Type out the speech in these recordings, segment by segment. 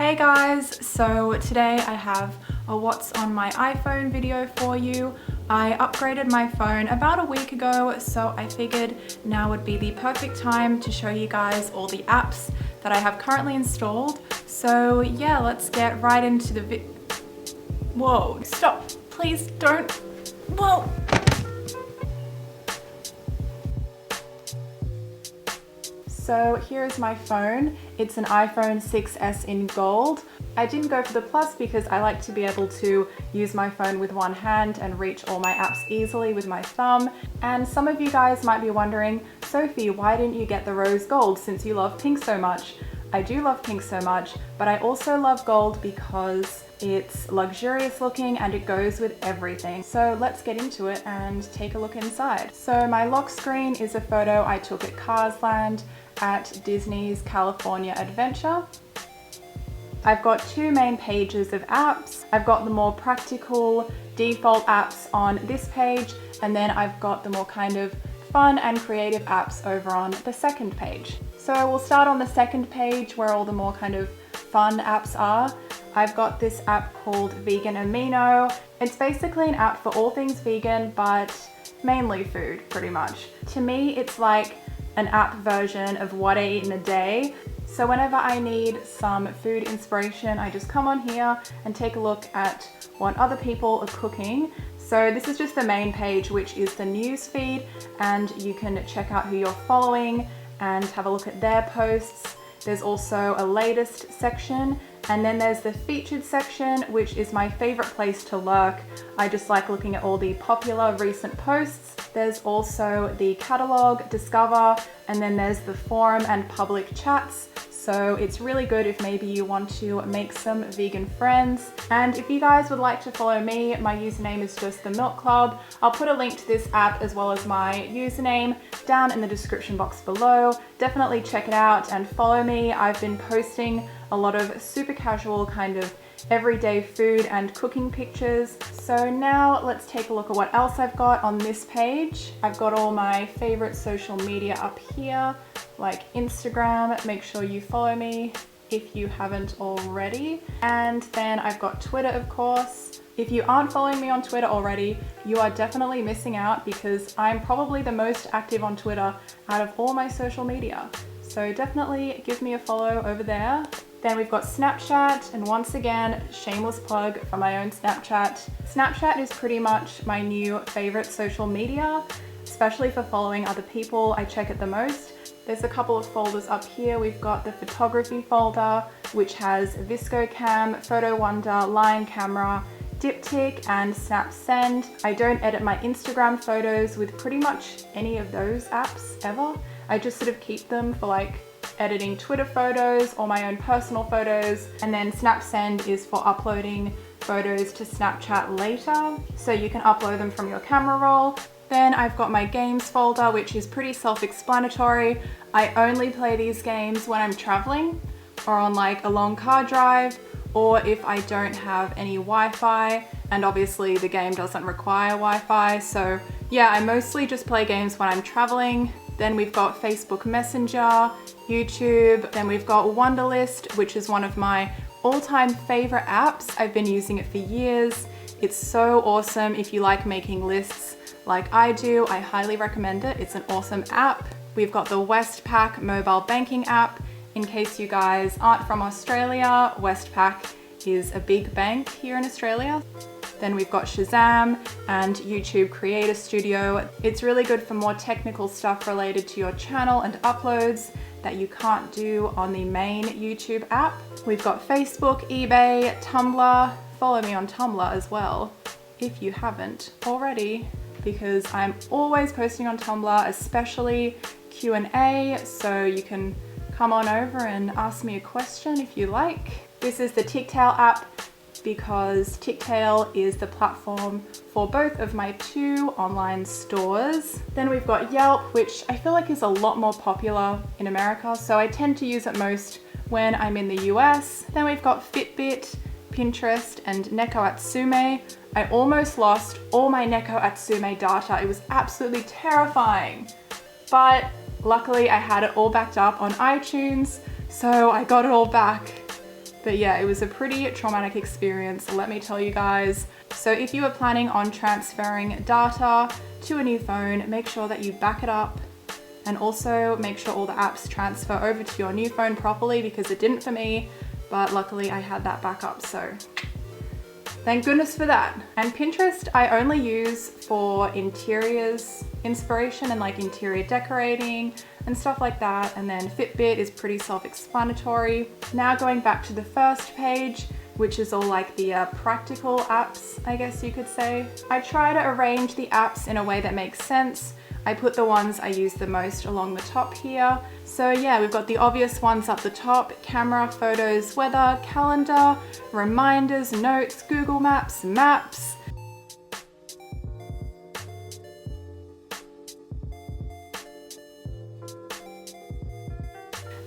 Hey guys, so today I have a what's on my iPhone video for you. I upgraded my phone about a week ago, so I figured now would be the perfect time to show you guys all the apps that I have currently installed. So yeah, let's get right into the Whoa, stop, please don't. Whoa. So here's my phone. It's an iPhone 6s in gold. I didn't go for the plus because I like to be able to use my phone with one hand and reach all my apps easily with my thumb. And some of you guys might be wondering, Sophie, why didn't you get the rose gold since you love pink so much? I do love pink so much, but I also love gold because it's luxurious looking and it goes with everything. So let's get into it and take a look inside. So my lock screen is a photo I took at Cars Land at Disney's California Adventure. I've got two main pages of apps. I've got the more practical default apps on this page, and then I've got the more kind of fun and creative apps over on the second page. So we'll start on the second page where all the more kind of fun apps are. I've got this app called Vegan Amino. It's basically an app for all things vegan, but mainly food, pretty much. To me, it's like an app version of what I eat in a day. So whenever I need some food inspiration, I just come on here and take a look at what other people are cooking. So this is just the main page, which is the news feed, and you can check out who you're following and have a look at their posts. There's also a latest section, and then there's the featured section, which is my favorite place to lurk. I just like looking at all the popular recent posts. There's also the catalog, discover, and then there's the forum and public chats. So it's really good if maybe you want to make some vegan friends. And if you guys would like to follow me, my username is just the Milk Club. I'll put a link to this app as well as my username down in the description box below. Definitely check it out and follow me. I've been posting a lot of super casual kind of everyday food and cooking pictures. So now let's take a look at what else I've got on this page. I've got all my favorite social media up here, like Instagram. Make sure you follow me if you haven't already. And then I've got Twitter, of course. If you aren't following me on Twitter already, you are definitely missing out because I'm probably the most active on Twitter out of all my social media. So definitely give me a follow over there. Then we've got Snapchat, and once again, shameless plug for my own Snapchat. Snapchat is pretty much my new favorite social media, especially for following other people. I check it the most. There's a couple of folders up here. We've got the photography folder, which has ViscoCam, Photo Wonder, Line Camera, Diptyque, and SnapSend. I don't edit my Instagram photos with pretty much any of those apps ever. I just sort of keep them for like editing Twitter photos or my own personal photos, and then SnapSend is for uploading photos to Snapchat later, so you can upload them from your camera roll. Then I've got my games folder, which is pretty self-explanatory. I only play these games when I'm traveling or on like a long car drive, or if I don't have any Wi-Fi, and obviously the game doesn't require Wi-Fi. So yeah, I mostly just play games when I'm traveling. Then we've got Facebook Messenger, YouTube, then we've got Wunderlist, which is one of my all-time favorite apps. I've been using it for years. It's so awesome if you like making lists like I do. I highly recommend it. It's an awesome app. We've got the Westpac mobile banking app. In case you guys aren't from Australia, Westpac is a big bank here in Australia. Then we've got Shazam and YouTube Creator Studio. It's really good for more technical stuff related to your channel and uploads that you can't do on the main YouTube app. We've got Facebook, eBay, Tumblr. Follow me on Tumblr as well if you haven't already, because I'm always posting on Tumblr, especially Q&A, so you can come on over and ask me a question if you like. This is the Ticktail app, because Ticktail is the platform for both of my two online stores. Then we've got Yelp, which I feel like is a lot more popular in America, so I tend to use it most when I'm in the US. Then we've got Fitbit, Pinterest, and Neko Atsume. I almost lost all my Neko Atsume data. It was absolutely terrifying, but luckily I had it all backed up on iTunes, so I got it all back. But yeah, it was a pretty traumatic experience, let me tell you guys. So if you are planning on transferring data to a new phone, make sure that you back it up, and also make sure all the apps transfer over to your new phone properly, because it didn't for me, but luckily I had that backup, so thank goodness for that. And Pinterest I only use for interiors inspiration and like interior decorating and stuff like that. And then Fitbit is pretty self-explanatory. Now going back to the first page, which is all like the practical apps, I guess you could say. I try to arrange the apps in a way that makes sense. I put the ones I use the most along the top here. So yeah, we've got the obvious ones up the top: camera, photos, weather, calendar, reminders, notes, Google Maps, maps.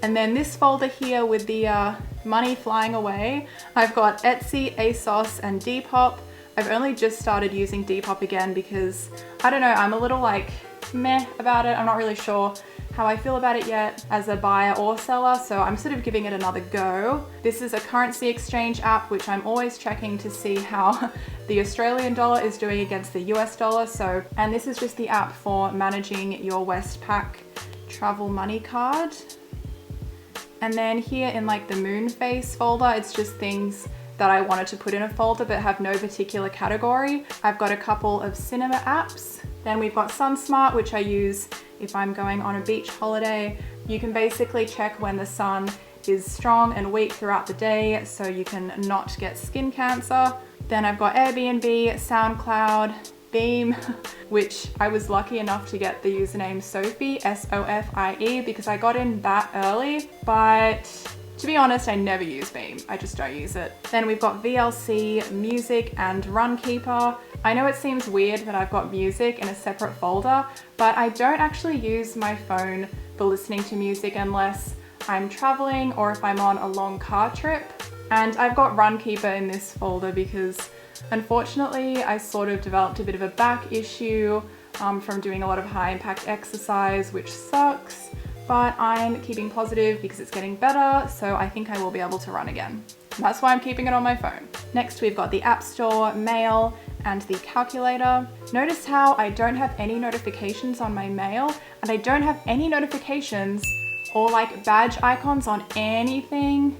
And then this folder here with the money flying away, I've got Etsy, ASOS, and Depop. I've only just started using Depop again because, I don't know, I'm a little like meh about it. I'm not really sure how I feel about it yet as a buyer or seller, so I'm sort of giving it another go. This is a currency exchange app, which I'm always checking to see how the Australian dollar is doing against the US dollar. So, and this is just the app for managing your Westpac travel money card. And then here in like the Moonface folder, it's just things that I wanted to put in a folder but have no particular category. I've got a couple of cinema apps. Then we've got SunSmart, which I use if I'm going on a beach holiday. You can basically check when the sun is strong and weak throughout the day so you can not get skin cancer. Then I've got Airbnb, SoundCloud, Beam, which I was lucky enough to get the username Sophie, S-O-F-I-E, because I got in that early, but to be honest, I never use Beam. I just don't use it. Then we've got VLC, music, and Runkeeper. I know it seems weird that I've got music in a separate folder, but I don't actually use my phone for listening to music unless I'm traveling or if I'm on a long car trip. And I've got Runkeeper in this folder because unfortunately I sort of developed a bit of a back issue from doing a lot of high impact exercise, which sucks. But I'm keeping positive because it's getting better, so I think I will be able to run again. That's why I'm keeping it on my phone. Next, we've got the App Store, Mail, and the calculator. Notice how I don't have any notifications on my mail, and I don't have any notifications or like badge icons on anything.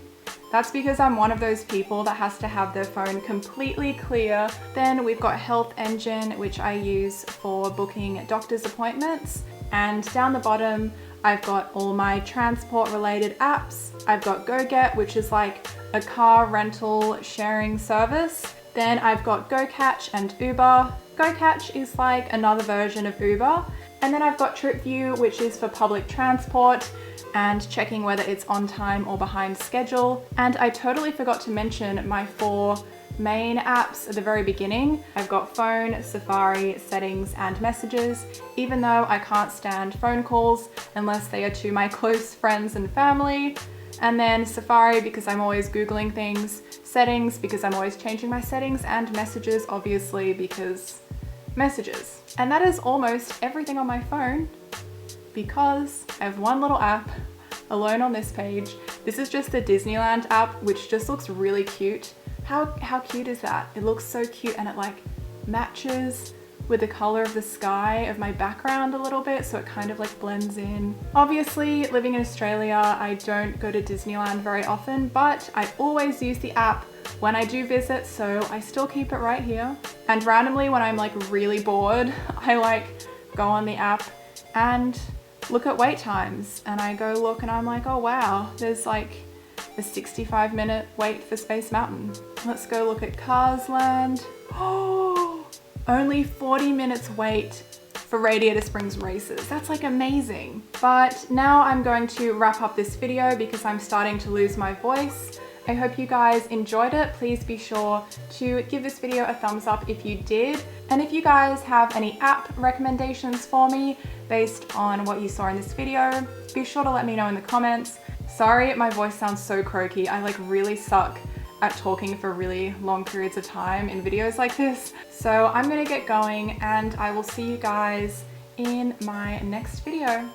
That's because I'm one of those people that has to have their phone completely clear. Then we've got Health Engine, which I use for booking doctor's appointments. And down the bottom, I've got all my transport related apps. I've got GoGet, which is like a car rental sharing service. Then I've got GoCatch and Uber. GoCatch is like another version of Uber. And then I've got TripView, which is for public transport and checking whether it's on time or behind schedule. And I totally forgot to mention my 4 main apps at the very beginning. I've got phone, Safari, settings, and messages, even though I can't stand phone calls unless they are to my close friends and family. And then Safari because I'm always Googling things, settings because I'm always changing my settings, and messages obviously because messages. And that is almost everything on my phone because I have one little app alone on this page. This is just the Disneyland app, which just looks really cute. How cute is that? It looks so cute, and it like matches with the color of the sky of my background a little bit, so it kind of like blends in. Obviously, living in Australia, I don't go to Disneyland very often, but I always use the app when I do visit, so I still keep it right here. And randomly, when I'm like really bored, I like go on the app and look at wait times, and I go look and I'm like, oh wow, there's like a 65-minute wait for Space Mountain. Let's go look at Cars Land. Oh, only 40 minutes wait for Radiator Springs races. That's like amazing. But now I'm going to wrap up this video because I'm starting to lose my voice. I hope you guys enjoyed it. Please be sure to give this video a thumbs up if you did. And if you guys have any app recommendations for me based on what you saw in this video, be sure to let me know in the comments. Sorry, my voice sounds so croaky. I like really suck at talking for really long periods of time in videos like this. So I'm gonna get going and I will see you guys in my next video.